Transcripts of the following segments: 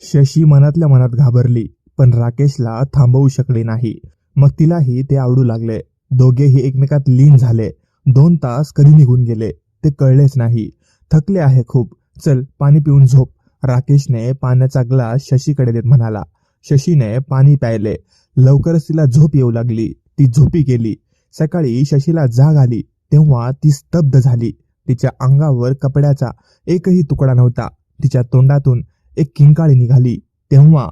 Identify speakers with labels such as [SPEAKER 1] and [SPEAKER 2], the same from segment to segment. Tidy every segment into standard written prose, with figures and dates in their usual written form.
[SPEAKER 1] शशी मनातल्या मनात घाबरली, पण राकेशला थांबवू शकली नाही. मग तिलाही ते आवडू लागले. दोघेही एकमेकात लीन झाले. 2 तास कधी निघून गेले ते कळलेच नाही. थकले आहे खूप, चल पाणी पिऊन झोप. राकेशने पाण्याचा ग्लास शशीकडे देत म्हणाला. शशीने पाणी प्यायले. लवकरच तिला झोप येऊ लागली. ती झोपी गेली. सकाळी शशीला जाग आली तेव्हा ती स्तब्ध झाली. तिच्या अंगावर कपड्याचा एकही तुकडा नव्हता. तिच्या तोंडातून एक किंकाळी निघाली. तेव्हा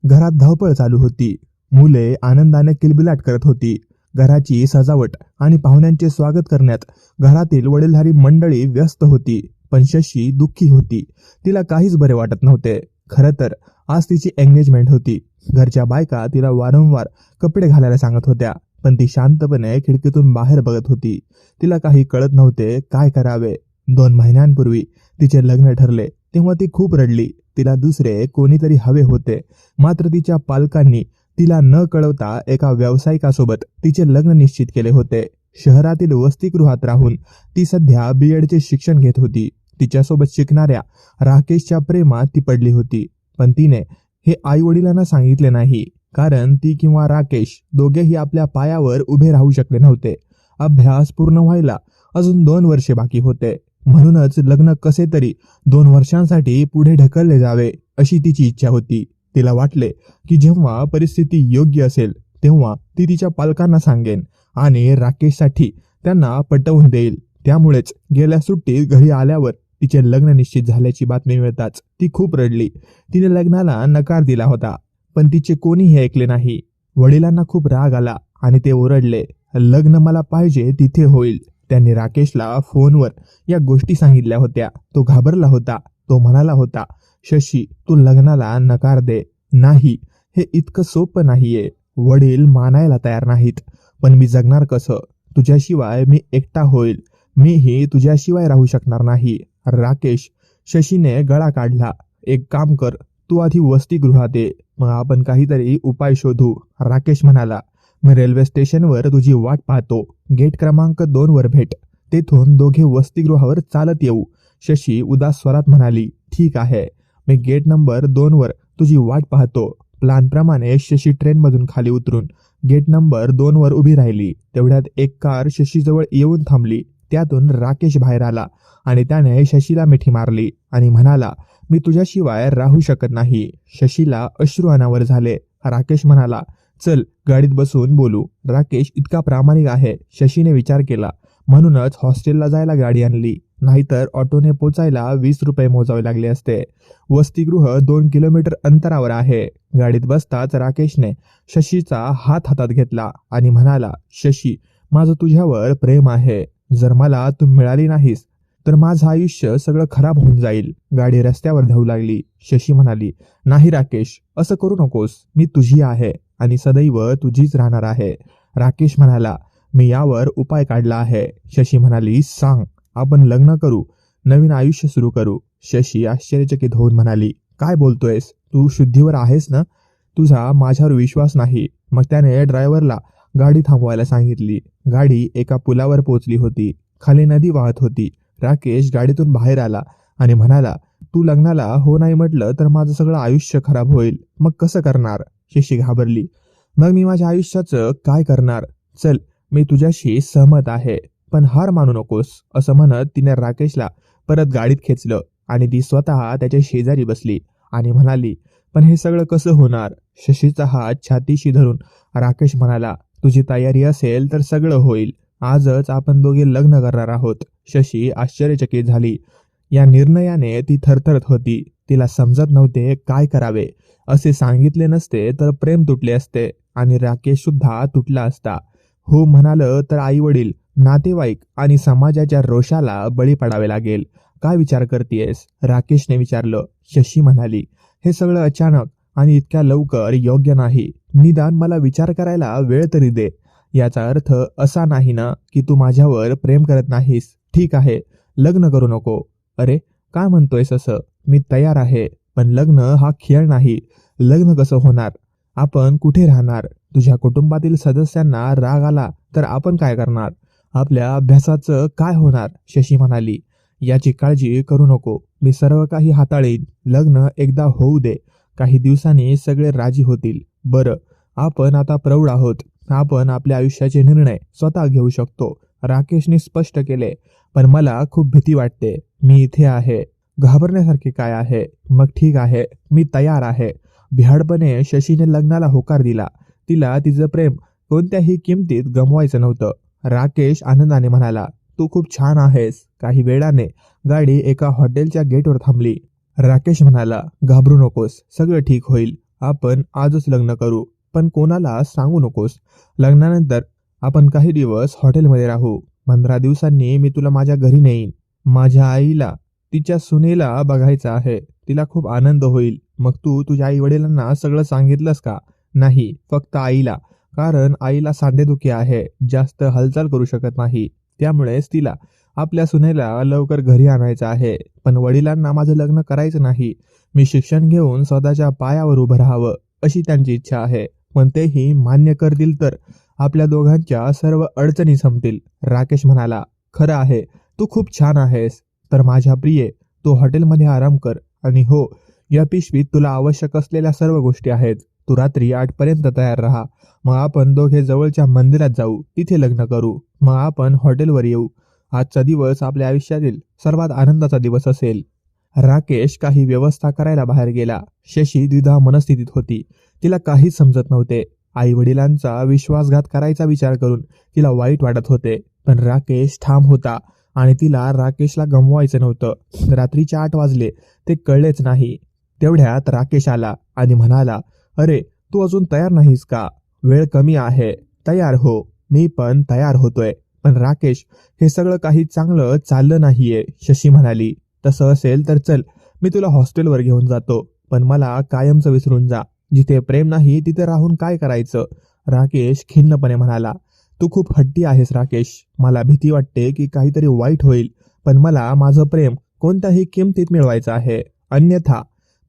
[SPEAKER 1] घरात धावपळ चालू होती. मुले आनंदाने किलबिलाट करत होती. घराची सजावट आणि पाहुण्यांचे स्वागत करण्यात घरातील वडीलधारी मंडळी व्यस्त होती. पण शशी दुःखी होती. तिला काहीच बरे वाटत नव्हते. खरं तर आज तिची एंगेजमेंट होती. घरच्या बायका तिला वारंवार कपडे घालायला सांगत होत्या, पण ती शांतपणे खिडकीतून बाहेर बघत होती. तिला काही कळत नव्हते काय करावे. 2 महिन्यांपूर्वी तिचे लग्न ठरले तेव्हा ती खूप रडली. तिला दुसरे कोणीतरी हवे होते. मात्र तिच्या पालकांनी तिला न कळवता एका व्यावसायिकासोबत तिचे लग्न निश्चित केले होते. शहरातील वसतिगृहात राहून ती सध्या BEdचे शिक्षण घेत होती. तिच्यासोबत शिकणाऱ्या राकेशच्या प्रेमात ती पडली होती. पण तिने हे आई वडिलांना सांगितले नाही, कारण ती किंवा राकेश दोघेही आपल्या पायावर उभे राहू शकले नव्हते. अभ्यास पूर्ण व्हायला अजून 2 वर्षे बाकी होते. म्हणूनच लग्न कसे तरी 2 वर्षांसाठी पुढे ढकलले जावे अशी तिची इच्छा होती. तिला वाटले की जेव्हा परिस्थिती योग्य असेल तेव्हा ती तिच्या पालकांना सांगेन आणि राकेशसाठी त्यांना पटवून देईल. त्यामुळेच गेल्या सुट्टीत घरी आल्यावर तिचे लग्न निश्चित झाल्याची बातमी मिळताच ती खूप रडली. तिने लग्नाला नकार दिला होता, पण तिचे कोणीही ऐकले नाही. वडिलांना खूप राग आला आणि ते ओरडले, लग्न मला पाहिजे तिथे होईल. त्यांनी राकेशला फोनवर या गोष्टी सांगितल्या होत्या. तो घाबरला होता. तो म्हणाला होता, शशी तू लग्नाला नकार दे. नाही, हे इतकं सोपं नाहीये. वडील मानायला तयार नाहीत. पण मी जगणार कसं? तुझ्याशिवाय मी एकटा होईल. मीही तुझ्याशिवाय राहू शकणार नाही. राकेश, शशीने गळा काढला. एक काम कर, तू आधी वसतिगृहात ये, मग आपण काहीतरी उपाय शोधू. राकेश म्हणाला, मी रेल्वे स्टेशनवर तुझी वाट पाहतो. गेट क्रमांक 2 वर भेट. तेथून दोघे वसतिगृहावर चालत येऊ. शशी उदास स्वरात म्हणाली, ठीक आहे, मी गेट नंबर 2 वर तुझी वाट पाहतो. प्लॅनप्रमाणे शशी ट्रेनमधून खाली उतरून गेट नंबर 2 वर उभी राहिली. तेवढ्यात एक कार शशीजवळ येऊन थांबली. त्यातून राकेश बाहेर आला आणि त्याने शशीला मिठी मारली आणि म्हणाला, मी तुझ्याशिवाय राहू शकत नाही. शशीला अश्रू अनावर झाले. राकेश म्हणाला, चल गाडीत बसून बोलू. राकेश इतका प्रामाणिक आहे, शशीने विचार केला. म्हणूनच हॉस्टेलला जायला गाडी आणली, नाहीतर ऑटोने पोचायला 20 रुपये मोजावे लागले असते. वसतिगृह 2 किलोमीटर अंतरावर आहे. गाडीत बसताच राकेशने शशीचा हात हातात घेतला आणि म्हणाला, शशी, माझं तुझ्यावर प्रेम आहे. जर मला तू मिळाली नाहीस तर माझं आयुष्य सगळं खराब होऊन जाईल. गाडी रस्त्यावर धावू लागली. शशी म्हणाली, नाही राकेश, असं करू नकोस. मी तुझी आहे आणि सदैव तुझीच राहणार आहे. राकेश म्हणाला, मी यावर उपाय काढला आहे. शशी म्हणाली, सांग. आपण लग्न करू, नवीन आयुष्य सुरू करू. शशी आश्चर्यचकित होऊन म्हणाली, काय बोलतोयस? तू शुद्धीवर आहेस ना? तुझा माझ्यावर विश्वास नाही. मग त्याने ड्रायव्हरला गाडी थांबवायला सांगितली. गाडी एका पुलावर पोहोचली होती. खाली नदी वाहत होती. राकेश गाडीतून बाहेर आला आणि म्हणाला, तू लग्नाला हो नाही म्हटलं तर माझं सगळं आयुष्य खराब होईल. मग कसं करणार? शशी घाबरली. मग मी माझ्या आयुष्याचं काय करणार? चल, मी तुझ्याशी सहमत आहे, पण हार मानू नकोस. असं म्हणत तिने राकेशला परत गाडीत खेचलं आणि ती स्वतः त्याच्या शेजारी बसली आणि म्हणाली, पण हे सगळं कसं होणार? शशीचा हात छातीशी धरून राकेश म्हणाला, तुझी तयारी असेल तर सगळं होईल. आजच आपण दोघे लग्न करणार आहोत. शशी आश्चर्यचकित झाली. या निर्णयाने ती थरथरत होती. तिला समजत नव्हते काय करावे. असे सांगितले नसते तर प्रेम तुटले असते आणि राकेश सुद्धा तुटला असता. हो म्हणालं तर आई वडील, नातेवाईक आणि समाजाच्या रोषाला बळी पडावे लागेल. काय विचार करतेयस? राकेशने विचारलं. शशी म्हणाली, हे सगळं अचानक आणि इतक्या लवकर योग्य नाही. निदान मला विचार करायला वेळ तरी दे. याचा अर्थ असा नाही ना की तू माझ्यावर प्रेम करत नाहीस. ठीक आहे, लग्न करू नको. अरे काय म्हणतोयस असं? मी तयार आहे, पण लग्न हा खेळ नाही. लग्न कसं होणार? आपण कुठे राहणार? तुझ्या कुटुंबातील सदस्यांना राग आला तर आपण काय करणार? आपल्या अभ्यासाचं काय होणार? शशी म्हणाली, याची काळजी करू नको. मी सर्व काही हाताळीन. लग्न एकदा होऊ दे. काही दिवसांनी सगळे राजी होतील. बरं, आपण आता प्रौढ आहोत. आपण आपल्या आयुष्याचे निर्णय स्वतः घेऊ शकतो, राकेशने स्पष्ट केले. पण मला खूप भीती वाटते. मी इथे आहे. घाबरण्यासारखे काय आहे? मग ठीक आहे, मी तयार आहे. भ्याडपणे शशीने लग्नाला होकार दिला. तिला तिचं प्रेम कोणत्याही किमतीत गमवायचं नव्हतं. राकेश आनंदाने म्हणाला, तू खूप छान आहेस. काही वेळाने गाडी एका हॉटेलच्या गेटवर थांबली. राकेश म्हणाला, घाबरू नकोस, सगळं ठीक होईल. आपण आजच लग्न करू, पण कोणाला सांगू नकोस. लग्नानंतर आपण काही दिवस हॉटेलमध्ये राहू. 15 दिवसांनी मी तुला माझ्या घरी नेईन. माझ्या आईला तिच्या सुनेला बघायचं आहे. तिला खूप आनंद होईल. मग तू तुझ्या आई वडिलांना सगळं सांगितलंस का? नाही, फक्त आईला. कारण आईला सांधेदुखी आहे, जास्त हालचाल करू शकत नाही. त्यामुळेच तिला आपल्या सुनेला लवकर घरी आणायचं आहे. पण वडिलांना माझं लग्न करायचं नाही. मी शिक्षण घेऊन स्वतःच्या पायावर उभं राहावं अशी त्यांची इच्छा आहे. पण तेही मान्य करतील तर आपल्या दोघांच्या सर्व अडचणी संपतील. राकेश म्हणाला, खरं आहे, तू खूप छान आहेस. तर माझ्या प्रिये, तू हॉटेलमध्ये आराम कर. आणि हो, या पिशवीत तुला आवश्यक असलेल्या सर्व गोष्टी आहेत. तू रात्री 8 पर्यंत तयार राहा. मग आपण दोघे जवळच्या मंदिरात जाऊ, तिथे लग्न करू. मग आपण हॉटेलवर येऊ. आजचा दिवस आपल्या आयुष्यातील सर्वात आनंदाचा दिवस असेल. राकेश काही व्यवस्था करायला बाहेर गेला. शशी द्विधा मनस्थितीत होती. तिला काहीच समजत नव्हते. आई वडिलांचा विश्वासघात करायचा विचार करून तिला वाईट वाटत होते. पण राकेश ठाम होता आणि तिला राकेशला गमवायचं नव्हतं. रात्रीचे 8 वाजले ते कळलेच नाही. तेवढ्यात राकेश आला आणि म्हणाला, अरे, तू अजून तयार नाहीस का? वेळ कमी आहे. तयार हो. मी पण तयार होतोय. पण राकेश, हे सगळं काही चांगलं चाललं नाहीये, शशी म्हणाली. तसं असेल तर चल, मी तुला हॉस्टेलवर घेऊन जातो. पण मला कायमचं विसरून जा. जिथे प्रेम नाही तिथे राहून काय करायचं? राकेश खिन्नपणे म्हणाला, तू खूप हट्टी आहेस राकेश. मला भीती वाटते की काहीतरी वाईट होईल. पण मला माझं प्रेम कोणत्याही किमतीत मिळवायचं आहे. अन्यथा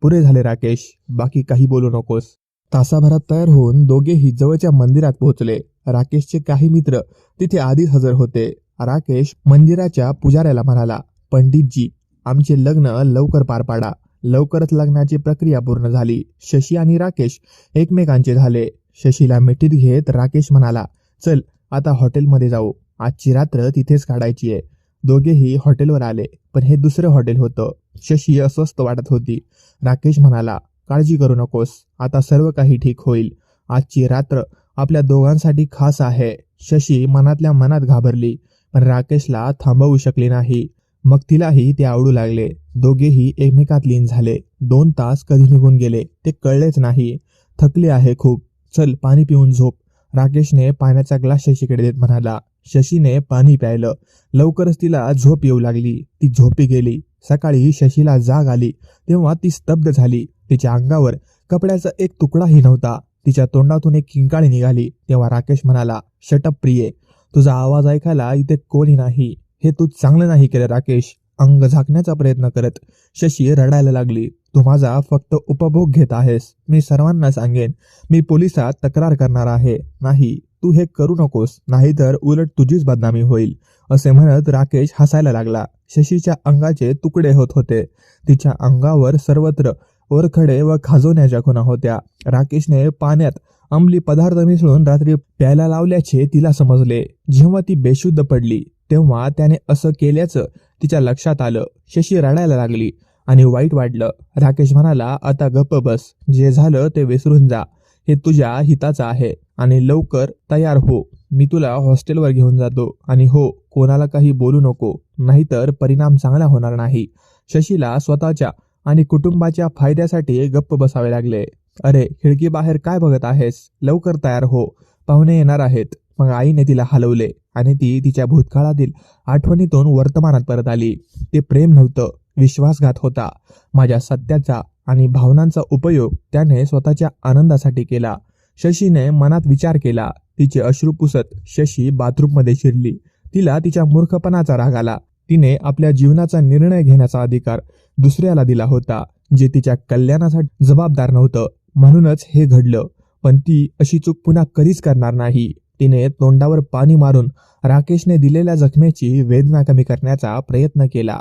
[SPEAKER 1] पुरे झाले राकेश, बाकी काही बोलू नकोस. तासाभरात तयार होऊन दोघेही जवळच्या मंदिरात पोहोचले. राकेशचे काही मित्र तिथे आधीच हजर होते. राकेश मंदिराच्या पुजाऱ्याला म्हणाला, पंडितजी, आमचे लग्न लवकर पार पाडा. लवकरच लग्नाची प्रक्रिया पूर्ण झाली. शशी आणि राकेश एकमेकांचे झाले. शशीला मिठीत घेत राकेश म्हणाला, चल आता हॉटेलमध्ये जाऊ. आजची रात्र तिथेच काढायची आहे. दोघेही हॉटेलवर आले. पण हे दुसरं हॉटेल होतं. शशी अस्वस्थ वाटत होती. राकेश म्हणाला, काळजी करू नकोस, आता सर्व काही ठीक होईल. आजची रात्र आपल्या दोघांसाठी खास आहे. शशी मनातल्या मनात घाबरली, पण राकेशला थांबवू शकली नाही. मग तिलाही ते आवडू लागले. दोघेही एकमेकात लीन झाले. 2 तास कधी निघून गेले ते कळलेच नाही. थकले आहे खूप, चल पाणी पिऊन झोप. राकेशने पाण्याचा ग्लास शशीकडे देत म्हणाला. शशीने पाणी प्यायलं. लवकरच तिला झोप येऊ लागली. ती झोपी गेली. सकाळी शशीला जाग आली तेव्हा ती स्तब्ध झाली. तिच्या अंगावर कपड्याचा एक तुकडाही नव्हता. तिच्या तोंडातून एक किंकाळी निघाली. तेव्हा राकेश म्हणाला, शटअप प्रिये, तुझा आवाज ऐकायला इथे कोणी नाही. हे तू चांगलं नाही केलं राकेश. अंग झाकण्याचा प्रयत्न करत शशी रडायला लागली. तू माझा फक्त उपभोग घेत आहेस. मी सर्वांना सांगेन. मी पोलिसात तक्रार करणार आहे. नाही, तू हे करू नकोस, नाहीतर उलट तुझीच बदनामी होईल. असे म्हणत राकेश हसायला लागला. शशीच्या अंगाचे तुकडे होत होते. तिच्या अंगावर सर्वत्र ओरखडे व खाजवण्याच्या खुणा होत्या. राकेशने पाण्यात अंमली पदार्थ मिसळून रात्री प्यायला लावल्याचे तिला समजले. जेव्हा ती बेशुद्ध पडली तेव्हा त्याने असं केल्याचं तिच्या लक्षात आलं. शशी रडायला लागली आणि वाईट वाटलं. राकेश म्हणाला, आता गप्प बस. जे झालं ते विसरून जा. हे तुझ्या हिताचं आहे. आणि लवकर तयार हो. मी तुला हॉस्टेलवर घेऊन जातो. आणि हो, कोणाला काही बोलू नको, नाहीतर परिणाम चांगला होणार नाही. शशीला स्वतःच्या आणि कुटुंबाच्या फायद्यासाठी गप्प बसावे लागले. अरे, खिडकी बाहेर काय बघत आहेस? लवकर तयार हो, पाहुणे येणार आहेत. मग आईने तिला हलवले आणि ती तिच्या भूतकाळातील आठवणीतून वर्तमानात परत आली. ते प्रेम नव्हतं, विश्वासघात होता. माझ्या सत्याचा आणि भावनांचा उपयोग त्याने स्वतःच्या आनंदासाठी केला. शशीने मनात विचार केला. तिचे अश्रू पुसत शशी बाथरूममध्ये शिरली. तिला तिच्या मूर्खपणाचा राग आला. तिने आपल्या जीवनाचा निर्णय घेण्याचा अधिकार दुसऱ्याला दिला होता, जे तिच्या कल्याणासाठी जबाबदार नव्हतं. म्हणूनच हे घडलं. पण ती अशी चूक पुन्हा कधीच करणार नाही. तिने तोंडावर पाणी मारून राकेशने दिलेल्या जखमेची वेदना कमी करण्याचा प्रयत्न केला.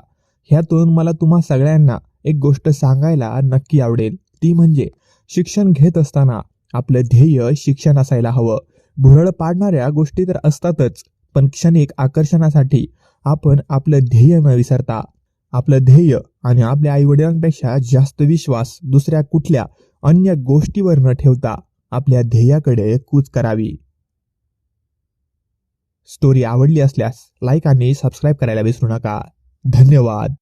[SPEAKER 1] ह्यातून मला तुम्हा सगळ्यांना एक गोष्ट सांगायला नक्की आवडेल ती म्हणजे शिक्षण घेत असताना आपलं ध्येय शिक्षण असायला हवं. भुरळ पाडणाऱ्या गोष्टी तर असतातच, पण क्षणिक आकर्षणासाठी आपण आपलं ध्येय न विसरता आपलं ध्येय आणि आपल्या आईवडिलांपेक्षा जास्त विश्वास दुसऱ्या कुठल्या अन्य गोष्टीवर न ठेवता आपल्या ध्येयाकडे कूच करावी. स्टोरी आवडली असल्यास लाईक आणि सबस्क्राईब करायला विसरू नका. धन्यवाद.